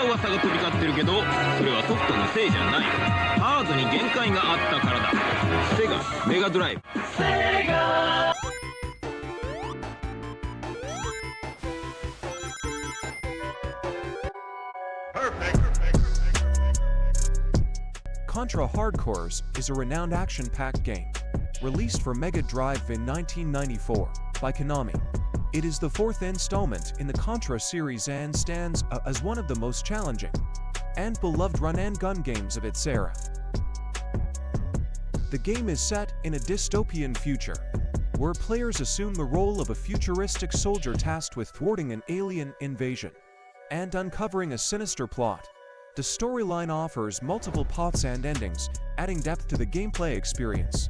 噂が飛び交ってるけど、それはソフトのせいじゃない。ハードに限界があったからだ。セガメガドライブ。Contra Hardcores is a renowned action-packed game, released for Mega Drive in 1994 by Konami. It is the fourth installment in the Contra series and stands as one of the most challenging and beloved run-and-gun games of its era. The game is set in a dystopian future, where players assume the role of a futuristic soldier tasked with thwarting an alien invasion and uncovering a sinister plot. The storyline offers multiple paths and endings, adding depth to the gameplay experience.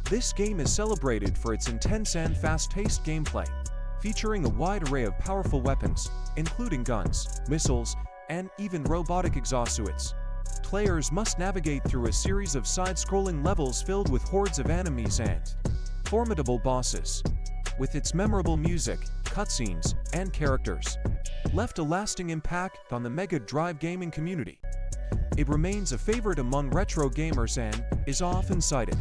This game is celebrated for its intense and fast-paced gameplay, featuring a wide array of powerful weapons, including guns, missiles, and even robotic exosuits. Players must navigate through a series of side-scrolling levels filled with hordes of enemies and formidable bosses. With its memorable music, cutscenes, and characters, left a lasting impact on the Mega Drive gaming community. It remains a favorite among retro gamers and is often cited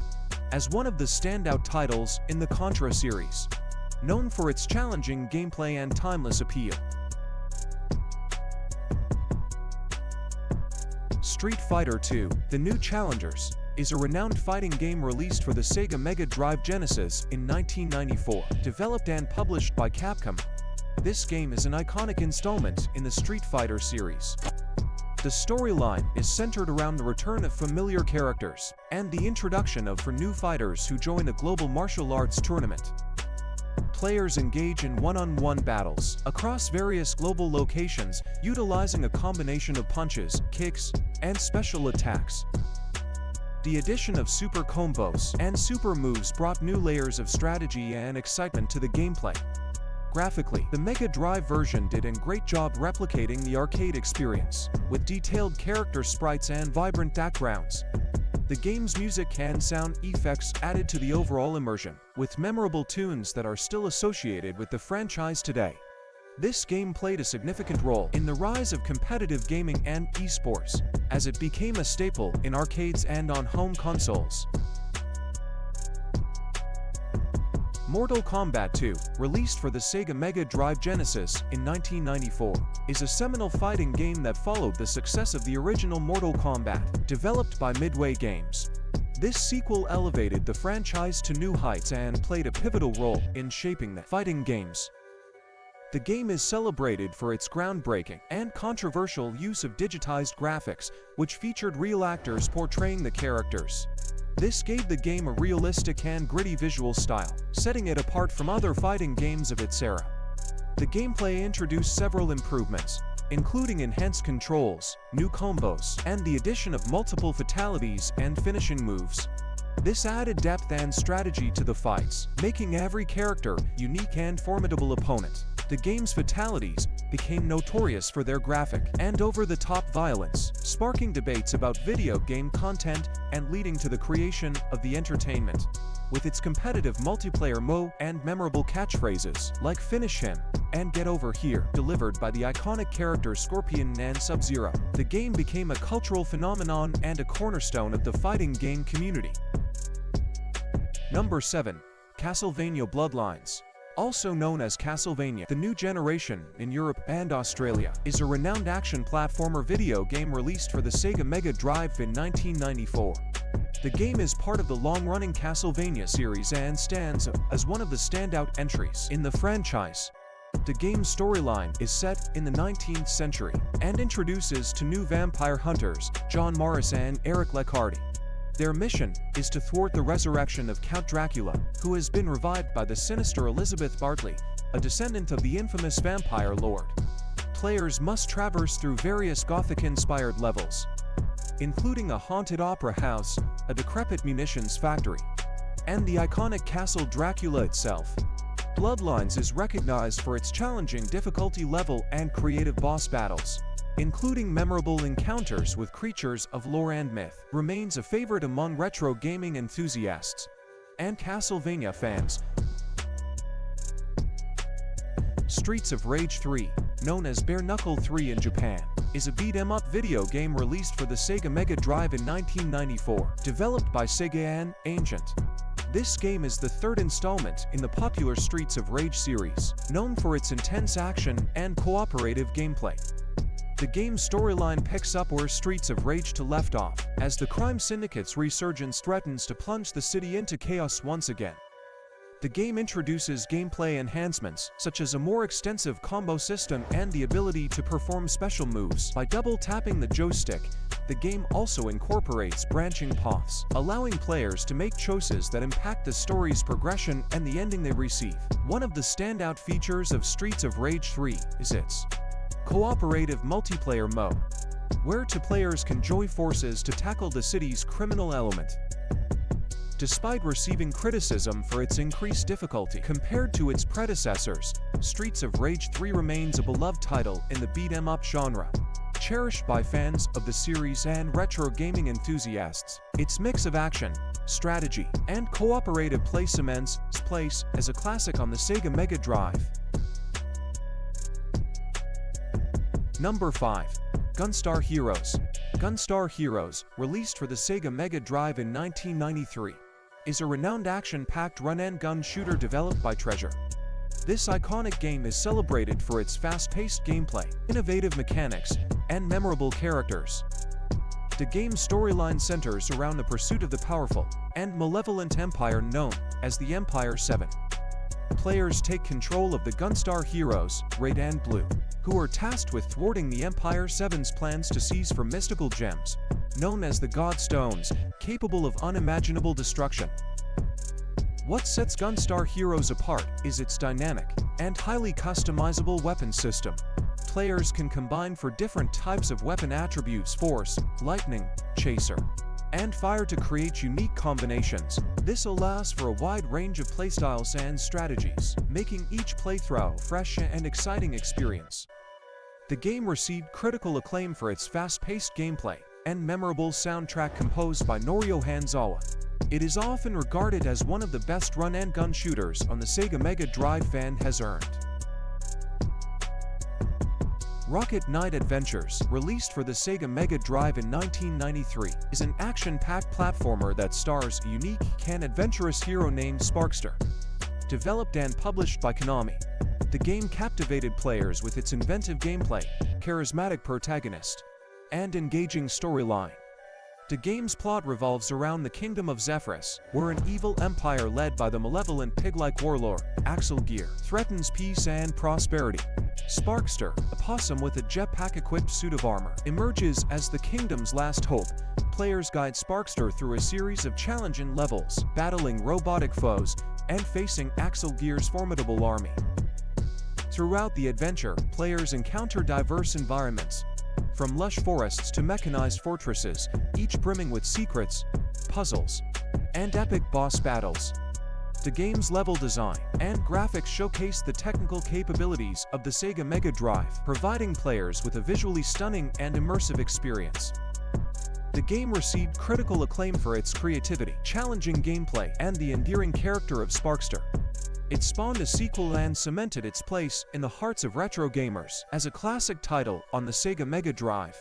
as one of the standout titles in the Contra series, known for its challenging gameplay and timeless appeal. Street Fighter II: The New Challengers is a renowned fighting game released for the Sega Mega Drive Genesis in 1994, developed and published by Capcom. This game is an iconic installment in the Street Fighter series. The storyline is centered around the return of familiar characters and the introduction of new fighters who join a global martial arts tournament. Players engage in one-on-one battles across various global locations, utilizing a combination of punches, kicks, and special attacks. The addition of super combos and super moves brought new layers of strategy and excitement to the gameplay. Graphically, the Mega Drive version did a great job replicating the arcade experience, with detailed character sprites and vibrant backgrounds. The game's music and sound effects added to the overall immersion, with memorable tunes that are still associated with the franchise today. This game played a significant role in the rise of competitive gaming and esports, as it became a staple in arcades and on home consoles. Mortal Kombat 2, released for the Sega Mega Drive Genesis in 1994, is a seminal fighting game that followed the success of the original Mortal Kombat, developed by Midway Games. This sequel elevated the franchise to new heights and played a pivotal role in shaping the fighting games. The game is celebrated for its groundbreaking and controversial use of digitized graphics, which featured real actors portraying the characters. This gave the game a realistic and gritty visual style, setting it apart from other fighting games of its era. The gameplay introduced several improvements, including enhanced controls, new combos, and the addition of multiple fatalities and finishing moves. This added depth and strategy to the fights, making every character a unique and formidable opponent. The game's fatalities became notorious for their graphic and over-the-top violence, sparking debates about video game content and leading to the creation of the entertainment. With its competitive multiplayer mode and memorable catchphrases like "Finish him" and "Get over here," delivered by the iconic characters Scorpion and Sub-Zero, the game became a cultural phenomenon and a cornerstone of the fighting game community. Number 7. Castlevania Bloodlines. Also known as Castlevania: The New Generation in Europe and Australia, is a renowned action platformer video game released for the Sega Mega Drive in 1994. The game is part of the long-running Castlevania series and stands as one of the standout entries in the franchise. The game's storyline is set in the 19th century and introduces two new vampire hunters, John Morris and Eric Leccardi. Their mission is to thwart the resurrection of Count Dracula, who has been revived by the sinister Elizabeth Bartley, a descendant of the infamous vampire lord. Players must traverse through various Gothic-inspired levels, including a haunted opera house, a decrepit munitions factory, and the iconic Castle Dracula itself. Bloodlines is recognized for its challenging difficulty level and creative boss battles, including memorable encounters with creatures of lore and myth. Remains a favorite among retro gaming enthusiasts and Castlevania fans. Streets of Rage 3, known as Bare Knuckle 3 in Japan, is a beat-em-up video game released for the Sega Mega Drive in 1994, developed by Sega and Ancient. This game is the third installment in the popular Streets of Rage series, known for its intense action and cooperative gameplay. The game's storyline picks up where Streets of Rage left off, as the crime syndicate's resurgence threatens to plunge the city into chaos once again. The game introduces gameplay enhancements, such as a more extensive combo system and the ability to perform special moves by double-tapping the joystick. The game also incorporates branching paths, allowing players to make choices that impact the story's progression and the ending they receive. One of the standout features of Streets of Rage 3 is its cooperative multiplayer mode, where two players can join forces to tackle the city's criminal element. Despite receiving criticism for its increased difficulty compared to its predecessors, Streets of Rage 3 remains a beloved title in the beat-em-up genre. Cherished by fans of the series and retro gaming enthusiasts, its mix of action, strategy, and cooperative play cements its place as a classic on the Sega Mega Drive. Number 5. Gunstar Heroes. Gunstar Heroes, released for the Sega Mega Drive in 1993, is a renowned action-packed run-and-gun shooter developed by Treasure. This iconic game is celebrated for its fast-paced gameplay, innovative mechanics, and memorable characters. The game's storyline centers around the pursuit of the powerful and malevolent empire known as the Empire 7. Players take control of the Gunstar Heroes, Red and Blue, who are tasked with thwarting the Empire 7's plans to seize from mystical gems, known as the God Stones, capable of unimaginable destruction. What sets Gunstar Heroes apart is its dynamic and highly customizable weapon system. Players can combine for different types of weapon attributes: force, lightning, chaser, and fire to create unique combinations. This allows for a wide range of playstyles and strategies, making each playthrough a fresh and exciting experience. The game received critical acclaim for its fast-paced gameplay and memorable soundtrack composed by Norio Hanzawa. It is often regarded as one of the best run-and-gun shooters on the Sega Mega Drive and has earned. Rocket Knight Adventures, released for the Sega Mega Drive in 1993, is an action-packed platformer that stars a unique and adventurous hero named Sparkster. Developed and published by Konami, the game captivated players with its inventive gameplay, charismatic protagonist, and engaging storyline. The game's plot revolves around the Kingdom of Zephyrus, where an evil empire led by the malevolent pig-like warlord, Axel Gear, threatens peace and prosperity. Sparkster, a possum with a jetpack-equipped suit of armor, emerges as the kingdom's last hope. Players guide Sparkster through a series of challenging levels, battling robotic foes, and facing Axel Gear's formidable army. Throughout the adventure, players encounter diverse environments, from lush forests to mechanized fortresses, each brimming with secrets, puzzles, and epic boss battles. The game's level design and graphics showcase the technical capabilities of the Sega Mega Drive, providing players with a visually stunning and immersive experience. The game received critical acclaim for its creativity, challenging gameplay, and the endearing character of Sparkster. It spawned a sequel and cemented its place in the hearts of retro gamers as a classic title on the Sega Mega Drive.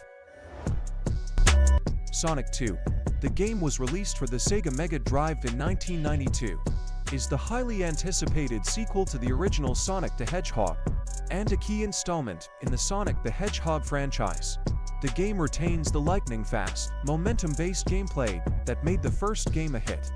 Sonic 2. The game was released for the Sega Mega Drive in 1992. Is the highly anticipated sequel to the original Sonic the Hedgehog, and a key installment in the Sonic the Hedgehog franchise. The game retains the lightning-fast, momentum-based gameplay that made the first game a hit.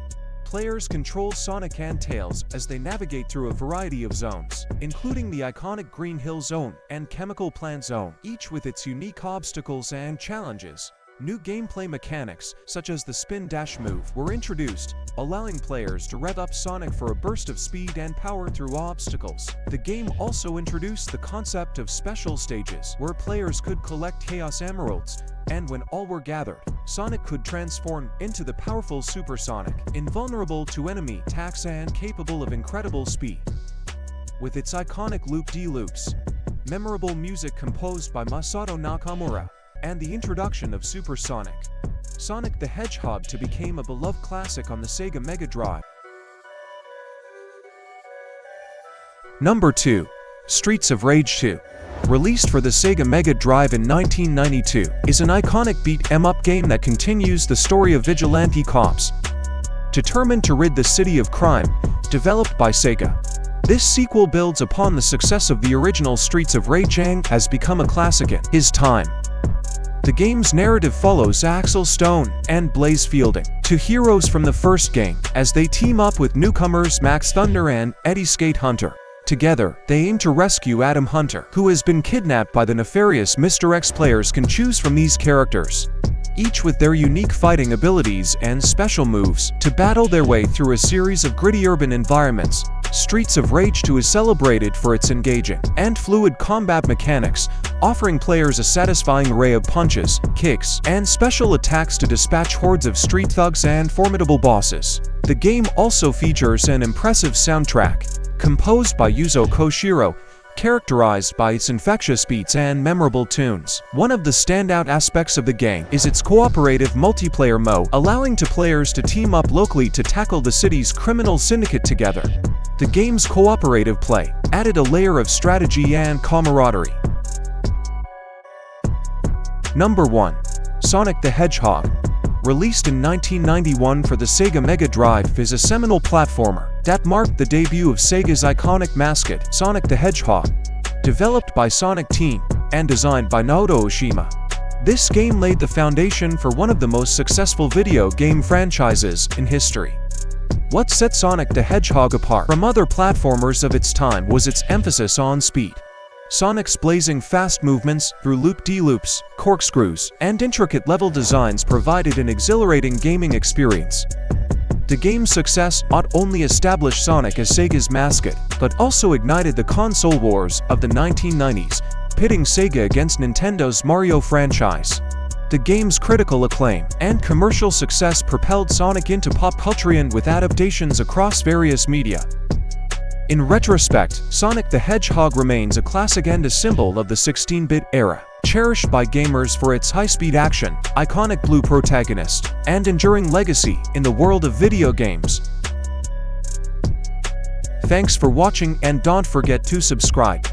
Players control Sonic and Tails as they navigate through a variety of zones, including the iconic Green Hill Zone and Chemical Plant Zone, each with its unique obstacles and challenges. New gameplay mechanics, such as the spin dash move, were introduced, allowing players to rev up Sonic for a burst of speed and power through obstacles. The game also introduced the concept of special stages, where players could collect Chaos Emeralds, and when all were gathered, Sonic could transform into the powerful Super Sonic, invulnerable to enemy attacks and capable of incredible speed. With its iconic loop-de-loops, memorable music composed by Masato Nakamura, and the introduction of Super Sonic, Sonic the Hedgehog became a beloved classic on the Sega Mega Drive. Number 2. Streets of Rage 2. released for the Sega Mega Drive in 1992, is an iconic beat-em-up game that continues the story of vigilante cops determined to rid the city of crime, developed by Sega. This sequel builds upon the success of the original. Streets of Rage has become a classic in his time. The game's narrative follows Axel Stone and Blaze Fielding, two heroes from the first game, as they team up with newcomers Max Thunder and Eddie Skate Hunter. Together, they aim to rescue Adam Hunter, who has been kidnapped by the nefarious Mr. X. Players can choose from these characters, each with their unique fighting abilities and special moves, to battle their way through a series of gritty urban environments. Streets of Rage 2 is celebrated for its engaging and fluid combat mechanics, offering players a satisfying array of punches, kicks, and special attacks to dispatch hordes of street thugs and formidable bosses. The game also features an impressive soundtrack, composed by Yuzo Koshiro, characterized by its infectious beats and memorable tunes. One of the standout aspects of the game is its cooperative multiplayer mode, allowing players to team up locally to tackle the city's criminal syndicate together. The game's cooperative play added a layer of strategy and camaraderie. Number 1. Sonic the Hedgehog. Released in 1991 for the Sega Mega Drive, is a seminal platformer that marked the debut of Sega's iconic mascot, Sonic the Hedgehog. Developed by Sonic Team and designed by Naoto Oshima, this game laid the foundation for one of the most successful video game franchises in history. What set Sonic the Hedgehog apart from other platformers of its time was its emphasis on speed. Sonic's blazing fast movements through loop-de-loops, corkscrews, and intricate level designs provided an exhilarating gaming experience. The game's success not only established Sonic as Sega's mascot, but also ignited the console wars of the 1990s, pitting Sega against Nintendo's Mario franchise. The game's critical acclaim and commercial success propelled Sonic into pop culture with adaptations across various media. In retrospect, Sonic the Hedgehog remains a classic and a symbol of the 16-bit era, cherished by gamers for its high-speed action, iconic blue protagonist, and enduring legacy in the world of video games. Thanks for watching, and don't forget to subscribe.